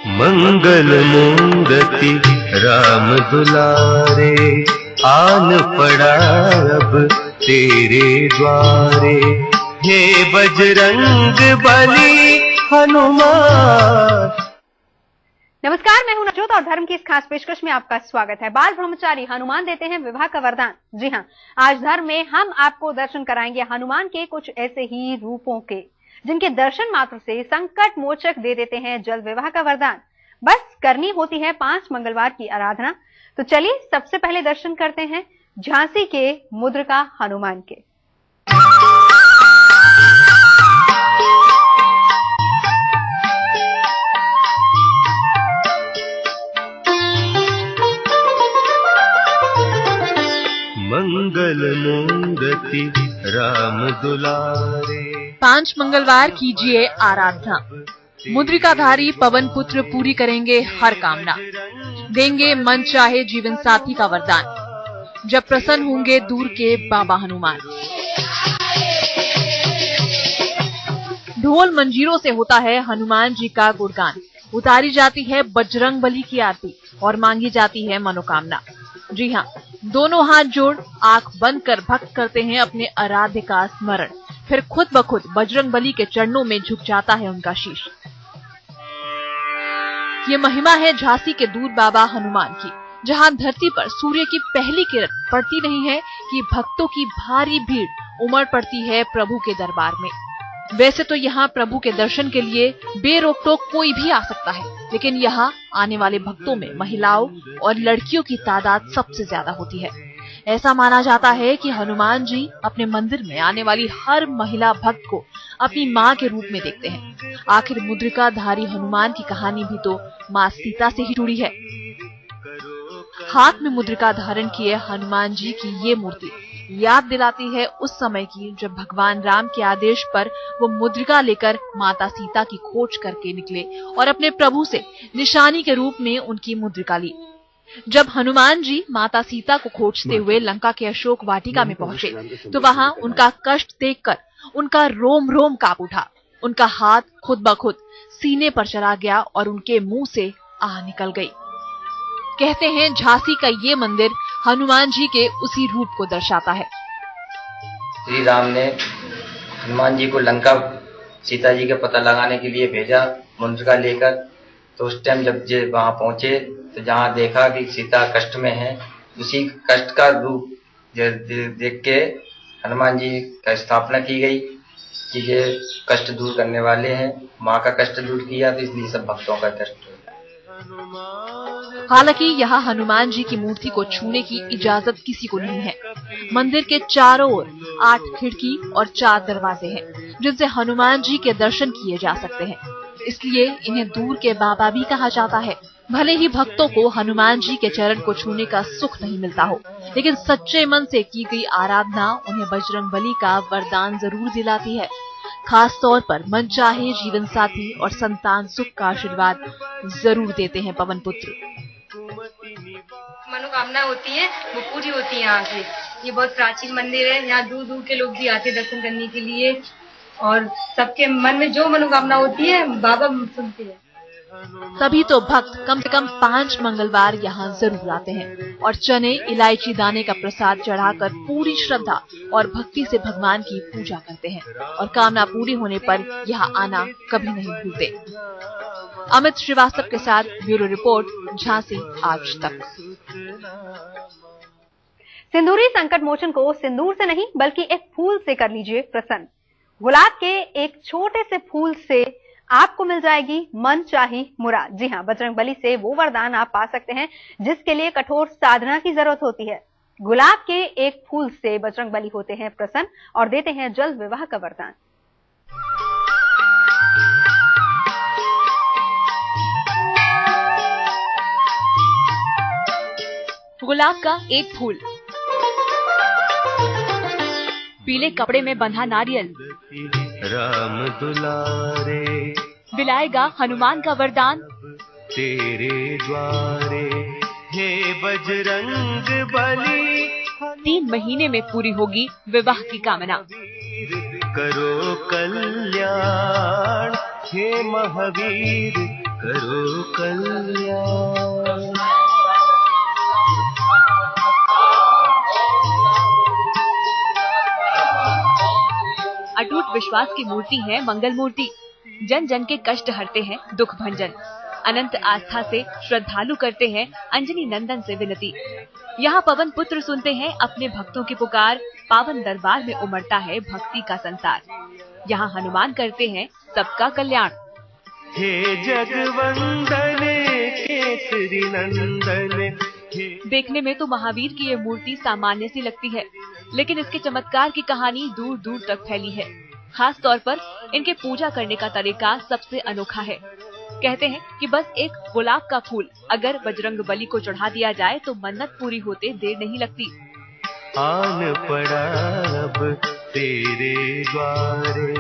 मंगल मूर्ति राम दुलारे, आन पड़ा अब तेरे द्वारे। हे बजरंग बली हनुमान। नमस्कार, मैं हूं नवजोत और धर्म की इस खास पेशकश में आपका स्वागत है। बाल ब्रह्मचारी हनुमान देते हैं विवाह का वरदान। जी हां, आज धर्म में हम आपको दर्शन कराएंगे हनुमान के कुछ ऐसे ही रूपों के, जिनके दर्शन मात्र से संकट मोचक दे देते हैं जल्द विवाह का वरदान। बस करनी होती है 5 मंगलवार की आराधना। तो चलिए सबसे पहले दर्शन करते हैं झांसी के मुद्रिका हनुमान के। मंगल मूर्ति राम दुलारे। 5 मंगलवार कीजिए आराधना। मुद्रिकाधारी पवन पुत्र पूरी करेंगे हर कामना, देंगे मन चाहे जीवन साथी का वरदान। जब प्रसन्न होंगे दूर के बाबा हनुमान। ढोल मंजीरों से होता है हनुमान जी का गुणगान, उतारी जाती है बजरंग बली की आरती और मांगी जाती है मनोकामना। जी हाँ, दोनों हाथ जोड़ आंख बंद कर भक्त करते हैं अपने आराध्य का स्मरण, फिर खुद ब खुद बजरंग बली के चरणों में झुक जाता है उनका शीश। ये महिमा है झांसी के दूर बाबा हनुमान की, जहां धरती पर सूर्य की पहली किरण पड़ती नहीं है कि भक्तों की भारी भीड़ उमड़ पड़ती है प्रभु के दरबार में। वैसे तो यहाँ प्रभु के दर्शन के लिए बेरोक टोक कोई भी आ सकता है, लेकिन यहाँ आने वाले भक्तों में महिलाओं और लड़कियों की तादाद सबसे ज्यादा होती है। ऐसा माना जाता है कि हनुमान जी अपने मंदिर में आने वाली हर महिला भक्त को अपनी माँ के रूप में देखते हैं। आखिर मुद्रिकाधारी हनुमान की कहानी भी तो माँ सीता से ही जुड़ी है। हाथ में मुद्रिका धारण किए हनुमान जी की ये मूर्ति याद दिलाती है उस समय की जब भगवान राम के आदेश पर वो मुद्रिका लेकर माता सीता की खोज करके निकले और अपने प्रभु से निशानी के रूप में उनकी मुद्रिका ली। जब हनुमान जी माता सीता को खोजते हुए लंका के अशोक वाटिका में पहुंचे तो वहां उनका कष्ट देखकर उनका रोम रोम कांप उठा। उनका हाथ खुद ब खुद सीने पर चला गया और उनके मुंह से आह निकल गई। कहते हैं झांसी का ये मंदिर हनुमान जी के उसी रूप को दर्शाता है। श्री राम ने हनुमान जी को लंका सीता जी का पता लगाने के लिए भेजा मुद्रिका लेकर। तो उस टाइम जब जे वहां पहुंचे तो जहां देखा कि सीता कष्ट में है, उसी कष्ट का रूप देख के हनुमान जी का स्थापना की गई कि ये कष्ट दूर करने वाले हैं। माँ का कष्ट दूर किया तो इसलिए सब भक्तों का कष्ट। हालांकि यहाँ हनुमान जी की मूर्ति को छूने की इजाजत किसी को नहीं है। मंदिर के चारों ओर 8 खिड़की और 4 दरवाजे हैं, जिनसे हनुमान जी के दर्शन किए जा सकते हैं। इसलिए इन्हें दूर के बाबा भी कहा जाता है। भले ही भक्तों को हनुमान जी के चरण को छूने का सुख नहीं मिलता हो, लेकिन सच्चे मन से की गई आराधना उन्हें बजरंग बली का वरदान जरूर दिलाती है। खास तौर पर मनचाहे जीवन साथी और संतान सुख का आशीर्वाद जरूर देते हैं पवन पुत्र। मनोकामना होती है वो पूरी होती है यहाँ से। ये बहुत प्राचीन मंदिर है, यहाँ दूर दूर के लोग भी आते हैं दर्शन करने के लिए और सबके मन में जो मनोकामना होती है बाबा सुनते हैं। तभी तो भक्त कम से कम 5 मंगलवार यहाँ जरूर आते हैं और चने इलायची दाने का प्रसाद चढ़ाकर पूरी श्रद्धा और भक्ति से भगवान की पूजा करते हैं और कामना पूरी होने पर यहाँ आना कभी नहीं भूलते। अमित श्रीवास्तव के साथ ब्यूरो रिपोर्ट, झांसी आज तक। सिंदूरी संकट मोचन को सिंदूर से नहीं बल्कि एक फूल से कर लीजिए प्रसन्न। गुलाब के एक छोटे से फूल से आपको मिल जाएगी मन चाही मुराद। जी हां, बजरंग बली से वो वरदान आप पा सकते हैं जिसके लिए कठोर साधना की जरूरत होती है। गुलाब के एक फूल से बजरंग बली होते हैं प्रसन्न और देते हैं जल्द विवाह का वरदान। गुलाब का एक फूल, पीले कपड़े में बंधा नारियल, राम दुलारे दिलाएगा हनुमान का वरदान तेरे द्वारे। हे बजरंग बली 3 महीने में पूरी होगी विवाह की कामना। करो कल्याण हे महावीर करो कल्याण। अटूट विश्वास की मूर्ति है मंगल मूर्ति। जन जन के कष्ट हरते हैं, दुख भंजन। अनंत आस्था से श्रद्धालु करते हैं अंजनी नंदन से विनती। यहाँ पवन पुत्र सुनते हैं अपने भक्तों की पुकार। पावन दरबार में उमड़ता है भक्ति का संसार। यहाँ हनुमान करते हैं सबका कल्याण। हे जगवंदन केसरी नंदन। देखने में तो महावीर की ये मूर्ति सामान्य सी लगती है, लेकिन इसके चमत्कार की कहानी दूर दूर तक फैली है। खास तौर पर इनके पूजा करने का तरीका सबसे अनोखा है। कहते हैं कि बस एक गुलाब का फूल अगर बजरंगबली को चढ़ा दिया जाए तो मन्नत पूरी होते देर नहीं लगती। आन पड़ा अब तेरे द्वारे,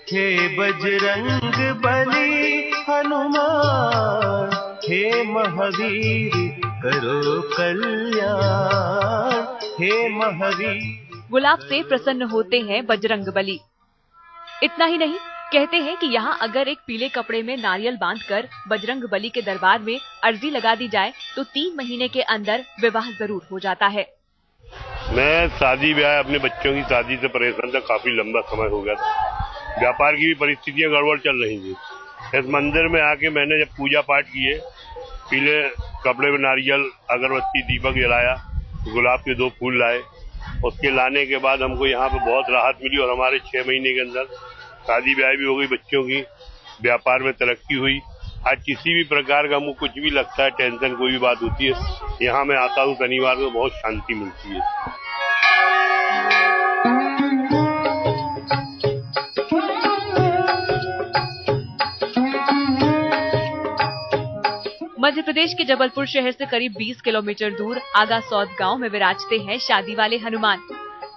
हे बजरंग बली हनुमान। हे महावीर करो कल्याण, हे महावीर। गुलाब से प्रसन्न होते हैं बजरंगबली। इतना ही नहीं, कहते हैं कि यहाँ अगर एक पीले कपड़े में नारियल बांधकर बजरंगबली के दरबार में अर्जी लगा दी जाए तो 3 महीने के अंदर विवाह जरूर हो जाता है। मैं शादी ब्याह अपने बच्चों की शादी से परेशान था, काफी लंबा समय हो गया था। व्यापार की भी परिस्थितियां गड़बड़ चल रही थी। इस मंदिर में आके मैंने जब पूजा पाठ किए, पीले कपड़े में नारियल, अगरबत्ती, दीपक जलाया, गुलाब के 2 फूल लाए। उसके लाने के बाद हमको यहाँ पे बहुत राहत मिली और हमारे 6 महीने के अंदर शादी ब्याह भी हो गई, बच्चों की, व्यापार में तरक्की हुई। आज किसी भी प्रकार का मुझे कुछ भी लगता है, टेंशन कोई भी बात होती है, यहाँ मैं आता हूँ शनिवार को, बहुत शांति मिलती है। मध्य प्रदेश के जबलपुर शहर से करीब 20 किलोमीटर दूर आगासौद गांव में विराजते हैं शादी वाले हनुमान।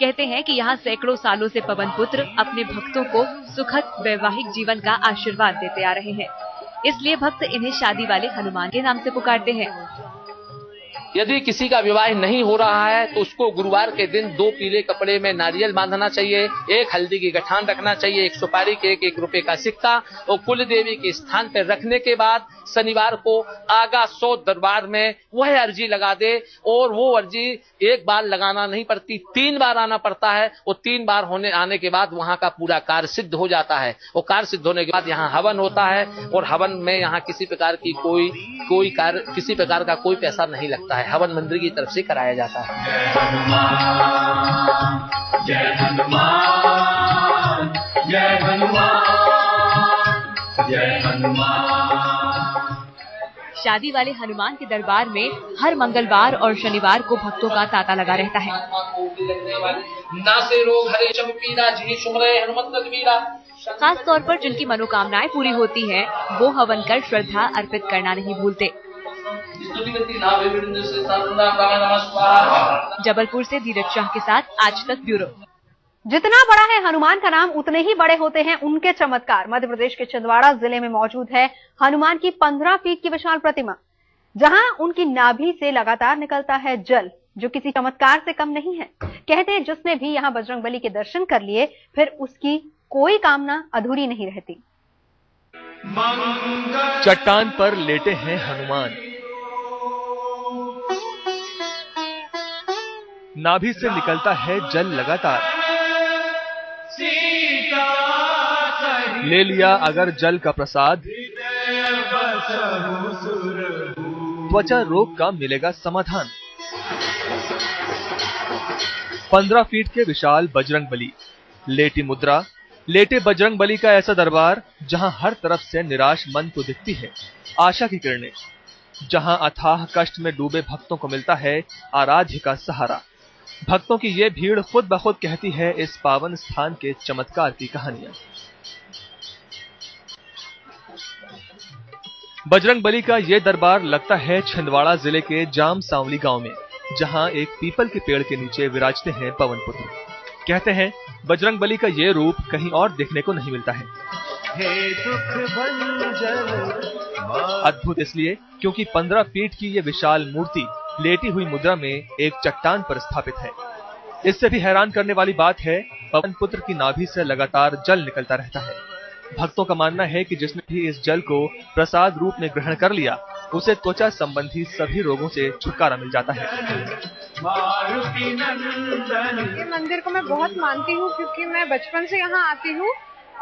कहते हैं कि यहाँ सैकड़ों सालों से पवन पुत्र अपने भक्तों को सुखद वैवाहिक जीवन का आशीर्वाद देते आ रहे हैं, इसलिए भक्त इन्हें शादी वाले हनुमान के नाम से पुकारते हैं। यदि किसी का विवाह नहीं हो रहा है तो उसको गुरुवार के दिन 2 पीले कपड़े में नारियल बांधना चाहिए, 1 हल्दी की गठान रखना चाहिए, 1 सुपारी के 1 रुपए का सिक्का और कुल देवी के स्थान पर रखने के बाद शनिवार को आगासौद दरबार में वह अर्जी लगा दे। और वो अर्जी 1 बार लगाना नहीं पड़ती, 3 बार आना पड़ता है। और 3 बार आने के बाद वहाँ का पूरा कार्य सिद्ध हो जाता है। और कार्य सिद्ध होने के बाद यहाँ हवन होता है और हवन में यहाँ किसी प्रकार की कोई कार्य, किसी प्रकार का कोई पैसा नहीं लगता है। हवन मंदिर की तरफ से कराया जाता है। जय हनुमान, जय हनुमान, जय हनुमान। शादी वाले हनुमान के दरबार में हर मंगलवार और शनिवार को भक्तों का तांता लगा रहता है। खास तौर पर जिनकी मनोकामनाएं पूरी होती हैं, वो हवन कर श्रद्धा अर्पित करना नहीं भूलते। जबलपुर से धीरज शाह के साथ आज तक ब्यूरो। जितना बड़ा है हनुमान का नाम, उतने ही बड़े होते हैं उनके चमत्कार। मध्य प्रदेश के छिंदवाड़ा जिले में मौजूद है हनुमान की 15 फीट की विशाल प्रतिमा, जहां उनकी नाभि से लगातार निकलता है जल, जो किसी चमत्कार से कम नहीं है। कहते हैं जिसने भी यहाँ बजरंगबली के दर्शन कर लिए, फिर उसकी कोई कामना अधूरी नहीं रहती। चट्टान पर लेटे हैं हनुमान, नाभि से निकलता है जल लगातार। ले लिया अगर जल का प्रसाद, त्वचा रोग का मिलेगा समाधान। 15 फीट के विशाल बजरंगबली, लेटी मुद्रा, लेटे बजरंगबली का ऐसा दरबार जहां हर तरफ से निराश मन को दिखती है आशा की किरणें, जहां अथाह कष्ट में डूबे भक्तों को मिलता है आराध्य का सहारा। भक्तों की ये भीड़ खुद ब खुद कहती है इस पावन स्थान के चमत्कार की कहानियां। बजरंगबली का ये दरबार लगता है छिंदवाड़ा जिले के जाम सांवली गांव में, जहां एक पीपल के पेड़ के नीचे विराजते हैं पवन पुत्र। कहते हैं बजरंगबली का ये रूप कहीं और देखने को नहीं मिलता है। हे दुख भंजन अद्भुत इसलिए क्योंकि 15 फीट की ये विशाल मूर्ति लेटी हुई मुद्रा में एक चट्टान पर स्थापित है। इससे भी हैरान करने वाली बात है, पवन पुत्र की नाभि से लगातार जल निकलता रहता है। भक्तों का मानना है कि जिसने भी इस जल को प्रसाद रूप में ग्रहण कर लिया उसे त्वचा संबंधी सभी रोगों से छुटकारा मिल जाता है। ये मंदिर को मैं बहुत मानती हूँ क्योंकि मैं बचपन से यहाँ आती हूँ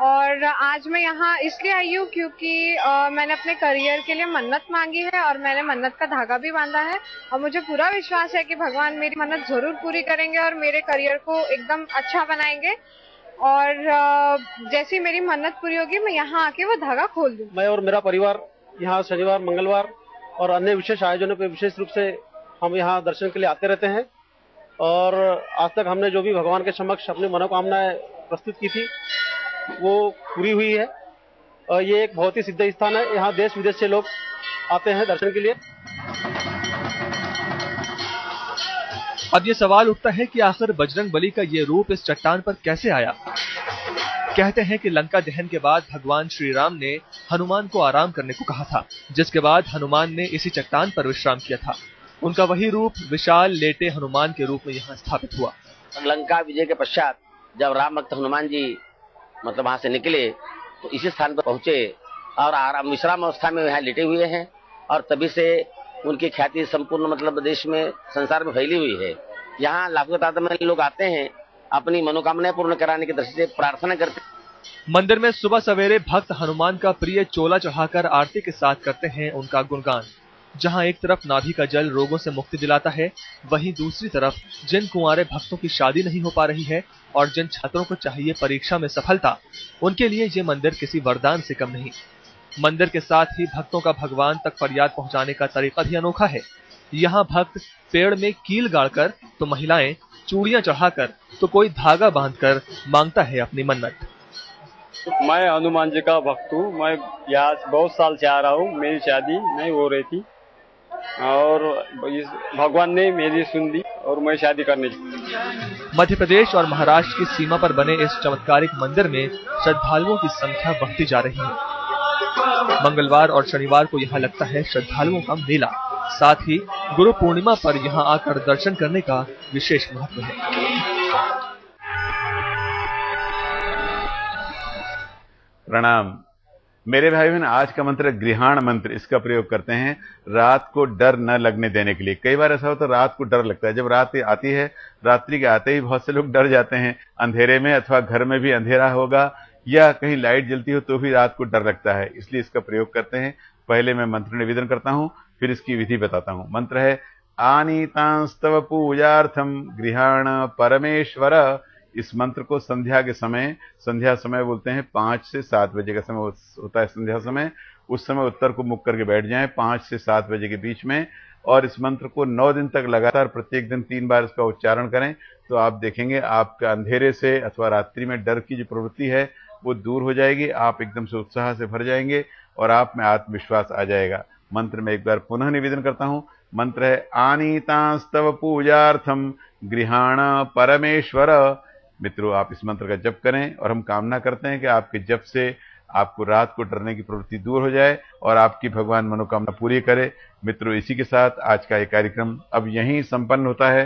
और आज मैं यहाँ इसलिए आई हूँ क्योंकि मैंने अपने करियर के लिए मन्नत मांगी है और मैंने मन्नत का धागा भी बांधा है और मुझे पूरा विश्वास है कि भगवान मेरी मन्नत जरूर पूरी करेंगे और मेरे करियर को एकदम अच्छा बनाएंगे और जैसी मेरी मन्नत पूरी होगी मैं यहाँ आके वो धागा खोल दूँ। मैं और मेरा परिवार यहाँ शनिवार, मंगलवार और अन्य विशेष आयोजनों पे विशेष रूप से हम यहाँ दर्शन के लिए आते रहते हैं और आज तक हमने जो भी भगवान के समक्ष अपनी मनोकामनाएं प्रस्तुत की थी वो पूरी हुई है और ये एक बहुत ही सिद्ध स्थान है। यहाँ देश विदेश से लोग आते हैं दर्शन के लिए। अब ये सवाल उठता है कि आखिर बजरंगबली का ये रूप इस चट्टान पर कैसे आया। कहते हैं कि लंका दहन के बाद भगवान श्री राम ने हनुमान को आराम करने को कहा था, जिसके बाद हनुमान ने इसी चट्टान पर विश्राम किया था। उनका वही रूप विशाल लेटे हनुमान के रूप में यहाँ स्थापित हुआ। लंका विजय के पश्चात जब राम भक्त हनुमान जी मतलब वहाँ से निकले तो इसी स्थान पर पहुंचे और आराम विश्राम अवस्था में यहाँ लेटे हुए हैं और तभी से उनकी ख्याति संपूर्ण मतलब देश में संसार में फैली हुई है। यहाँ लाखों तादाद में लोग आते हैं अपनी मनोकामनाएं पूर्ण कराने की दृष्टि से प्रार्थना करते हैं। मंदिर में सुबह सवेरे भक्त हनुमान का प्रिय चोला चढ़ाकर आरती के साथ करते हैं उनका गुणगान। जहां एक तरफ नाभि का जल रोगों से मुक्ति दिलाता है, वहीं दूसरी तरफ जिन कुंवारे भक्तों की शादी नहीं हो पा रही है और जिन छात्रों को चाहिए परीक्षा में सफलता, उनके लिए ये मंदिर किसी वरदान से कम नहीं। मंदिर के साथ ही भक्तों का भगवान तक फरियाद पहुंचाने का तरीका भी अनोखा है। यहाँ भक्त पेड़ में कील गाड़कर तो महिलाएं चूड़ियां चढ़ाकर तो कोई धागा बांधकर मांगता है अपनी मन्नत। मैं हनुमान जी का भक्त हूँ। मैं यहाँ बहुत साल से आ रहा हूँ। मेरी शादी नहीं हो रही थी और इस भगवान ने मेरी सुन ली और मैं शादी करने। मध्य प्रदेश और महाराष्ट्र की सीमा पर बने इस चमत्कारिक मंदिर में श्रद्धालुओं की संख्या बढ़ती जा रही है। मंगलवार और शनिवार को यहाँ लगता है श्रद्धालुओं का मेला। साथ ही गुरु पूर्णिमा पर यहाँ आकर दर्शन करने का विशेष महत्व है। प्रणाम मेरे भाई बहन। आज का मंत्र गृहाण मंत्र, इसका प्रयोग करते हैं रात को डर न लगने देने के लिए। कई बार ऐसा होता है रात को डर लगता है, जब रात आती है रात्रि के आते ही बहुत से लोग डर जाते हैं अंधेरे में, अथवा घर में भी अंधेरा होगा या कहीं लाइट जलती हो तो भी रात को डर लगता है, इसलिए इसका प्रयोग करते हैं। पहले मैं मंत्र निवेदन करता हूं, फिर इसकी विधि बताता हूं। मंत्र है आनीतांस्तव पूजार्थम गृहाण परमेश्वर। इस मंत्र को संध्या के समय, संध्या समय बोलते हैं 5 से 7 बजे का समय होता है संध्या समय। उस समय उत्तर को मुख करके बैठ जाएं 5 से 7 बजे के बीच में, और इस मंत्र को 9 दिन तक लगातार प्रत्येक दिन 3 बार इसका उच्चारण करें तो आप देखेंगे आपका अंधेरे से अथवा रात्रि में डर की जो प्रवृत्ति है वो दूर हो जाएगी। आप एकदम से उत्साह से भर जाएंगे और आप में आत्मविश्वास आ जाएगा। मंत्र में एक बार पुनः निवेदन करता हूं। मंत्र है आनीतांस्तव पूजार्थम गृहाण परमेश्वर। मित्रों, आप इस मंत्र का जप करें और हम कामना करते हैं कि आपके जप से आपको रात को डरने की प्रवृत्ति दूर हो जाए और आपकी भगवान मनोकामना पूरी करे। मित्रों, इसी के साथ आज का ये कार्यक्रम अब यहीं संपन्न होता है।